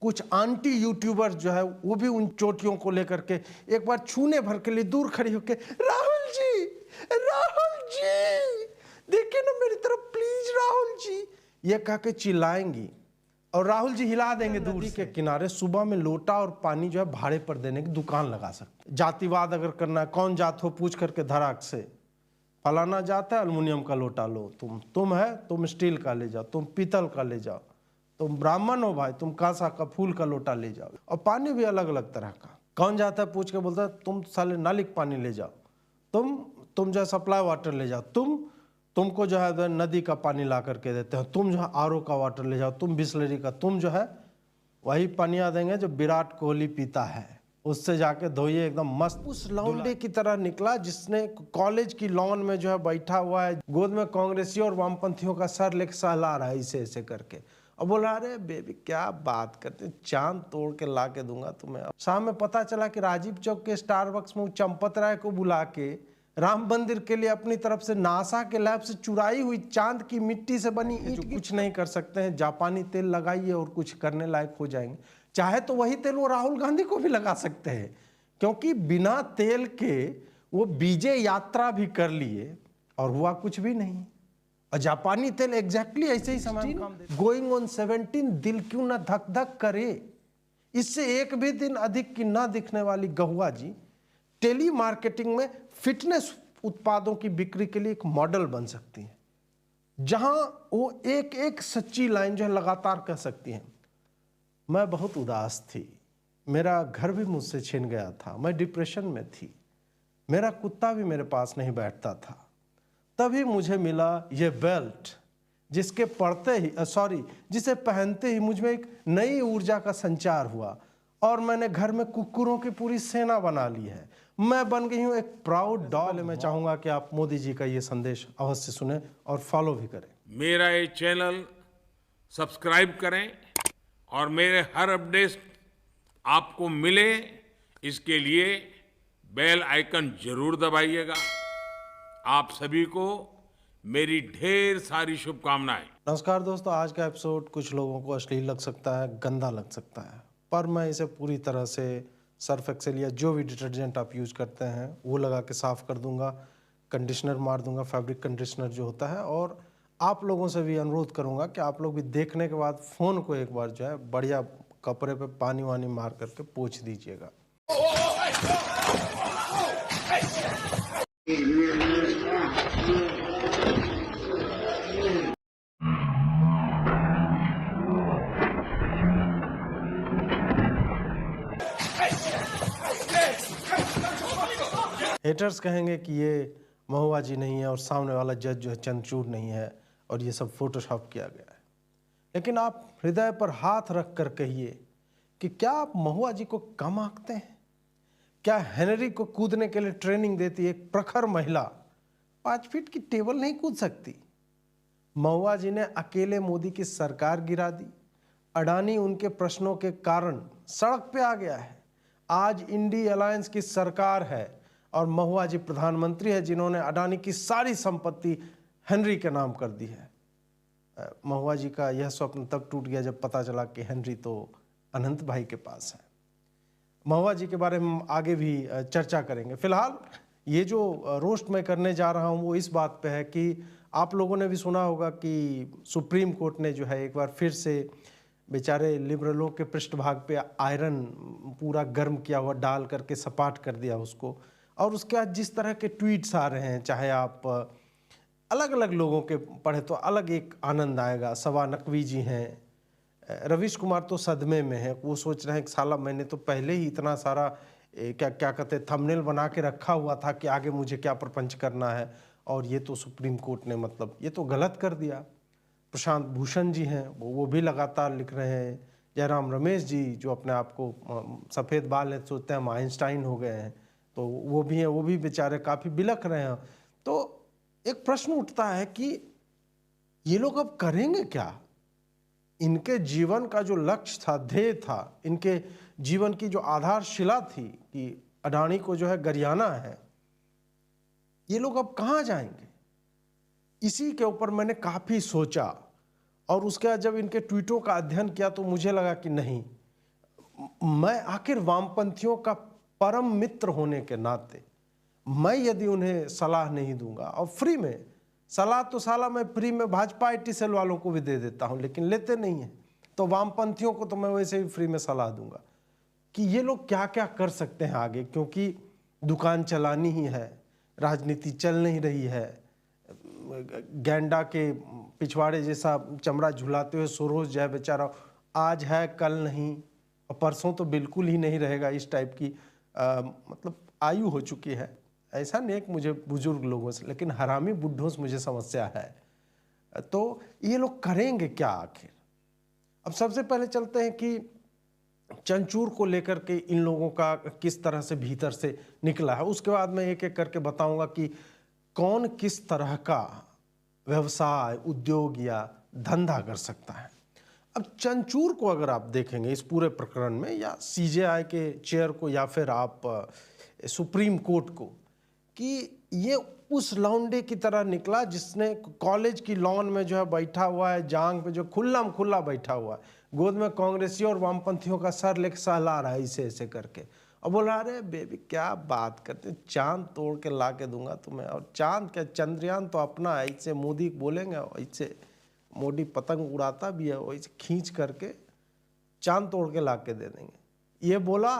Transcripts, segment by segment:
कुछ aunty YouTuber जो है वो भी उन चोटियों को लेकर के एक बार छूने भर के लिए दूर खड़ी होकर राहुल जी देखिए ना मेरी तरफ प्लीज राहुल जी, ये कह के चिल्लाएंगी और राहुल जी हिला देंगे दूर के किनारे। सुबह में लोटा और पानी जो है भाड़े पर देने की दुकान लगा सकते। जातिवाद अगर करना है, कौन जात हो पूछ करके धड़ाक से, फलाना जाता है एल्युमिनियम का लोटा लो, तुम है तुम स्टील का ले जाओ, तुम पीतल का ले जाओ, तुम ब्राह्मण हो भाई तुम कांसा का फूल का लोटा ले जाओ। और पानी भी अलग अलग तरह का, कौन जाता है पूछ के बोलता है तुम साले नाली का पानी ले जाओ, तुम जो है सप्लाई वाटर ले जाओ, तुमको जो है नदी का पानी ला करके देते हैं, तुम जो है आरओ का वाटर ले जाओ, तुम बिस्लरी का, तुम जो है वही पानिया देंगे जो विराट कोहली पीता है, उससे जाके धोइए एकदम मस्त। उस लौंडे की तरह निकला जिसने कॉलेज की लॉन में जो है बैठा हुआ है, गोद में कांग्रेसियों और वामपंथियों का सर लेके सहला रहा है ऐसे ऐसे करके, और बोला अरे बेबी क्या बात करते, चांद तोड़ के ला के दूंगा तुम्हें। शाम में पता चला कि राजीव चौक के स्टारबक्स में चंपत राय को बुला के राम मंदिर के लिए अपनी तरफ से नासा के लैब से चुराई हुई चांद की मिट्टी से बनी ईंट कुछ नहीं कर सकते हैं, जापानी तेल लगाइए और कुछ करने लायक हो जाएंगे। चाहे तो वही तेल वो राहुल गांधी को भी लगा सकते हैं, क्योंकि बिना तेल के वो बीजे यात्रा भी कर लिए और हुआ कुछ भी नहीं। और जापानी तेल एग्जैक्टली ऐसे ही समय गोइंग ऑन 17 दिल क्यों ना धक धक करे। इससे एक भी दिन अधिक की ना दिखने वाली गहुआ जी टेली मार्केटिंग में फिटनेस उत्पादों की बिक्री के लिए एक मॉडल बन सकती है, जहां वो एक एक सच्ची लाइन जो है लगातार कह सकती हैं मैं बहुत उदास थी, मेरा घर भी मुझसे छिन गया था, मैं डिप्रेशन में थी, मेरा कुत्ता भी मेरे पास नहीं बैठता था, तभी मुझे मिला ये बेल्ट जिसके जिसे पहनते ही मुझ में एक नई ऊर्जा का संचार हुआ और मैंने घर में कुकुरों की पूरी सेना बना ली है, मैं बन गई हूं एक प्राउड डॉग। मैं चाहूंगा कि आप मोदी जी का ये संदेश अवश्य सुने और फॉलो भी करें। मेरा ये चैनल सब्सक्राइब करें और मेरे हर अपडेट आपको मिले इसके लिए बेल आइकन जरूर दबाइएगा। आप सभी को मेरी ढेर सारी शुभकामनाएं। नमस्कार दोस्तों, आज का एपिसोड कुछ लोगों को अश्लील लग सकता है, गंदा लग सकता है, पर मैं इसे पूरी तरह से सर्फ एक्सेल या जो भी डिटर्जेंट आप यूज करते हैं वो लगा के साफ कर दूंगा, कंडीशनर मार दूंगा, फैब्रिक कंडीशनर जो होता है। और आप लोगों से भी अनुरोध करूंगा कि आप लोग भी देखने के बाद फ़ोन को एक बार जो है बढ़िया कपड़े पे पानी वानी मार करके पोंछ दीजिएगा। हेटर्स कहेंगे कि ये महुआ जी नहीं है और सामने वाला जज जो है चंद्रचूड़ नहीं है और ये सब फोटोशॉप किया गया है, लेकिन आप हृदय पर हाथ रख कर कहिए कि क्या आप महुआ जी को कम आंकते हैं? क्या हेनरी को कूदने के लिए ट्रेनिंग देती एक प्रखर महिला 5 फीट की टेबल नहीं कूद सकती? महुआ जी ने अकेले मोदी की सरकार गिरा दी, अडानी उनके प्रश्नों के कारण सड़क पे आ गया है, आज इंडी अलायंस की सरकार है और महुआ जी प्रधानमंत्री है जिन्होंने अडानी की सारी संपत्ति हेनरी के नाम कर दी है। महुआ जी का यह स्वप्न तब टूट गया जब पता चला कि हेनरी तो अनंत भाई के पास है। महुआ जी के बारे में हम आगे भी चर्चा करेंगे। फिलहाल ये जो रोस्ट मैं करने जा रहा हूँ वो इस बात पे है कि आप लोगों ने भी सुना होगा कि सुप्रीम कोर्ट ने जो है एक बार फिर से बेचारे लिबरलों के पृष्ठभाग पे आयरन पूरा गर्म किया हुआ डाल करके सपाट कर दिया उसको, और उसके बाद जिस तरह के ट्वीट्स आ रहे हैं, चाहे आप अलग अलग लोगों के पढ़े तो अलग एक आनंद आएगा। सवा नकवी जी हैं, रवीश कुमार तो सदमे में है, वो सोच रहे हैं कि साला मैंने तो पहले ही इतना सारा क्या कहते थंबनेल बना के रखा हुआ था कि आगे मुझे क्या प्रपंच करना है, और ये तो सुप्रीम कोर्ट ने मतलब ये तो गलत कर दिया। प्रशांत भूषण जी हैं, वो भी लगातार लिख रहे हैं। जयराम रमेश जी जो अपने आप को सफ़ेद बाल है सोचते हैं हम आइंस्टाइन हो गए हैं, तो वो भी हैं, वो भी बेचारे काफ़ी बिलख रहे हैं। तो एक प्रश्न उठता है कि ये लोग अब करेंगे क्या? इनके जीवन का जो लक्ष्य था, ध्येय था, इनके जीवन की जो आधारशिला थी कि अडानी को जो है गरियाना है, ये लोग अब कहाँ जाएंगे? इसी के ऊपर मैंने काफ़ी सोचा और उसके बाद जब इनके ट्वीटों का अध्ययन किया तो मुझे लगा कि नहीं, मैं आखिर वामपंथियों का परम मित्र होने के नाते मैं यदि उन्हें सलाह नहीं दूंगा, और फ्री में सलाह तो साला मैं फ्री में भाजपा IT सेल वालों को भी दे देता हूं, लेकिन लेते नहीं हैं, तो वामपंथियों को तो मैं वैसे ही फ्री में सलाह दूंगा कि ये लोग क्या क्या कर सकते हैं आगे, क्योंकि दुकान चलानी ही है, राजनीति चल नहीं रही है, गैंडा के पिछवाड़े जैसा चमड़ा झुलाते हुए सोरोज जाए बेचारा, आज है कल नहीं और परसों तो बिल्कुल ही नहीं रहेगा, इस टाइप की मतलब आयु हो चुकी है। ऐसा नेक मुझे बुजुर्ग लोगों से, लेकिन हरामी बुढ़ों से मुझे समस्या है। तो ये लोग करेंगे क्या आखिर? अब सबसे पहले चलते हैं कि चंचूर को लेकर के इन लोगों का किस तरह से भीतर से निकला है, उसके बाद मैं एक एक करके बताऊंगा कि कौन किस तरह का व्यवसाय, उद्योग या धंधा कर सकता है। अब चंचूर को अगर आप देखेंगे इस पूरे प्रकरण में, या CJI के चेयर को, या फिर आप सुप्रीम कोर्ट को, कि ये उस लौंडे की तरह निकला जिसने कॉलेज की लॉन में जो है बैठा हुआ है, जांग पे जो खुल्ला बैठा हुआ है, गोद में कांग्रेसी और वामपंथियों का सर लेके सहला रहा है ऐसे ऐसे करके, और बोला अरे बेबी क्या बात करते, चांद तोड़ के ला के दूंगा तुम्हें। और चांद क्या, चंद्रयान तो अपना है, ऐसे मोदी बोलेंगे, ऐसे मोदी पतंग उड़ाता भी है, वैसे खींच करके चांद तोड़ के ला के दे देंगे। ये बोला,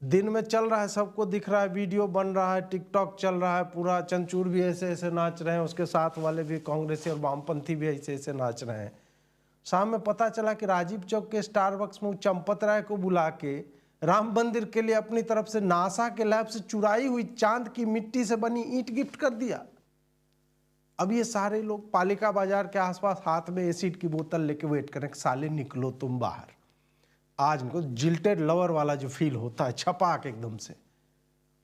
दिन में चल रहा है, सबको दिख रहा है, वीडियो बन रहा है, टिकटॉक चल रहा है, पूरा चंचूर भी ऐसे ऐसे नाच रहे हैं, उसके साथ वाले भी कांग्रेसी और वामपंथी भी ऐसे ऐसे नाच रहे हैं। शाम में पता चला कि राजीव चौक के स्टारबक्स में चंपत राय को बुला के राम मंदिर के लिए अपनी तरफ से नासा के लैब से चुराई हुई चांद की मिट्टी से बनी ईंट गिफ्ट कर दिया। अब ये सारे लोग पालिका बाजार के आसपास हाथ में एसिड की बोतल लेके वेट करें, साले निकलो तुम बाहर। आज इनको जिल्टेड लवर वाला जो फील होता है, छपाक एकदम से।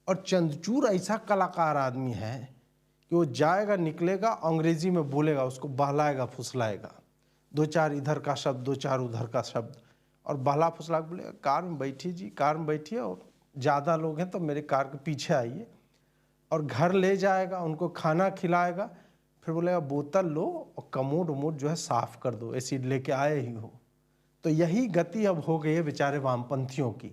और चंद्रचूड़ ऐसा कलाकार आदमी है कि वो जाएगा, निकलेगा, अंग्रेजी में बोलेगा, उसको बहलाएगा, फुसलाएगा, 2-4 इधर का शब्द, 2-4 उधर का शब्द, और बहला फुसला के बोलेगा कार में बैठिए जी, कार में बैठिए, और ज़्यादा लोग हैं तो मेरे कार के पीछे आइए, और घर ले जाएगा, उनको खाना खिलाएगा, फिर बोलेगा बोतल लो और कमोड उमोड जो है साफ कर दो, एसिड लेके आए ही हो। तो यही गति अब हो गई है बेचारे वामपंथियों की।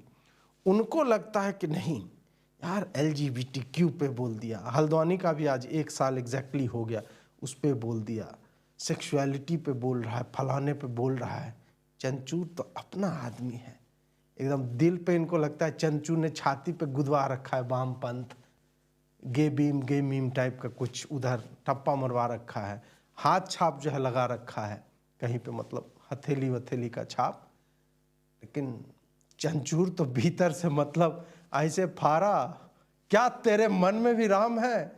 उनको लगता है कि नहीं यार, LGBTQ पे बोल दिया, हल्द्वानी का भी आज 1 साल एग्जैक्टली हो गया, उस पे बोल दिया, सेक्सुअलिटी पे बोल रहा है, फलाने पे बोल रहा है। चंचूर तो अपना आदमी है एकदम, दिल पे इनको लगता है चंचूर ने छाती पे गुदवा रखा है वामपंथ, गे बीम गे मीम टाइप का कुछ उधर टप्पा मरवा रखा है, हाथ छाप जो है लगा रखा है कहीं पे, मतलब हथेली वथेली का छाप। लेकिन चंचूर तो भीतर से मतलब ऐसे फाड़ा, क्या तेरे मन में भी राम है?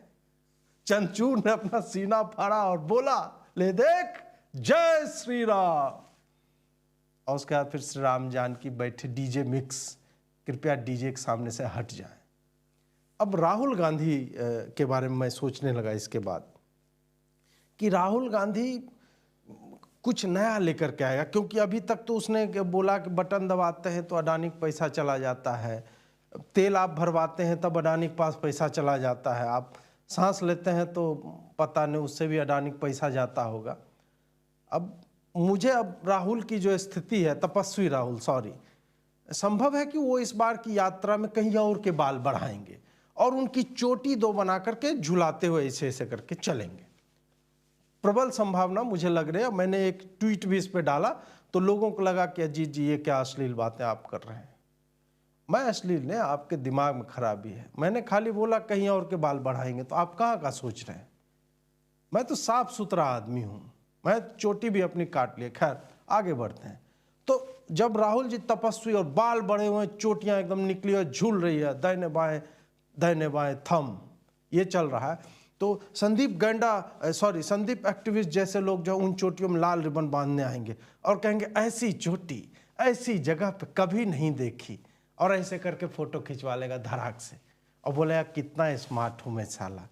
चंचूर ने अपना सीना फाड़ा और बोला ले देख, जय श्री राम। और उसके बाद फिर श्री राम जानकी बैठे डीजे मिक्स, कृपया डीजे के सामने से हट जाएं। अब राहुल गांधी के बारे में मैं सोचने लगा इसके बाद कि राहुल गांधी कुछ नया लेकर के आएगा, क्योंकि अभी तक तो उसने बोला कि बटन दबाते हैं तो अडानी के पैसा चला जाता है, तेल आप भरवाते हैं तब अडानी के पास पैसा चला जाता है, आप सांस लेते हैं तो पता नहीं उससे भी अडानी का पैसा जाता होगा। अब मुझे अब राहुल की जो स्थिति है, तपस्वी राहुल सॉरी, संभव है कि वो इस बार की यात्रा में कहीं और के बाल बढ़ाएंगे और उनकी चोटी 2 बना करके झुलाते हुए ऐसे ऐसे करके चलेंगे। प्रबल संभावना मुझे लग रही है। मैंने एक ट्वीट भी इस पे डाला तो लोगों को लगा कि अजीत जी ये क्या अश्लील बातें आप कर रहे हैं। मैं अश्लील नहीं, आपके दिमाग में खराबी है। मैंने खाली बोला कहीं और के बाल बढ़ाएंगे, तो आप कहाँ का सोच रहे हैं? मैं तो साफ सुथरा आदमी हूँ, मैं चोटी भी अपनी काट लिए। खैर आगे बढ़ते हैं। तो जब राहुल जी तपस्वी और बाल बड़े हुए, चोटियाँ एकदम निकली और झूल रही है, दाहिने बाएं थम, ये चल रहा है, तो संदीप एक्टिविस्ट जैसे लोग जो उन चोटियों में लाल रिबन बांधने आएंगे और कहेंगे ऐसी चोटी ऐसी जगह पे कभी नहीं देखी, और ऐसे करके फोटो खिंचवा लेगा धड़ाक से और बोलेगा कितना स्मार्ट हूँ मैं साला,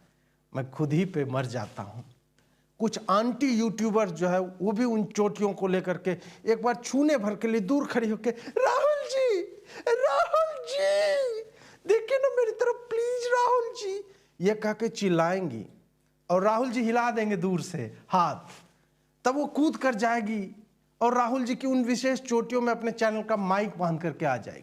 मैं खुद ही पे मर जाता हूँ। कुछ आंटी यूट्यूबर जो है वो भी उन चोटियों को लेकर के एक बार छूने भर के लिए दूर खड़ी होकर राहुल जी देखिए ना मेरी तरफ प्लीज राहुल जी, ये कह के चिल्लाएंगी और राहुल जी हिला देंगे दूर से हाथ, तब वो कूद कर जाएगी और राहुल जी की उन विशेष चोटियों में अपने चैनल का माइक बांध करके आ जाएगी।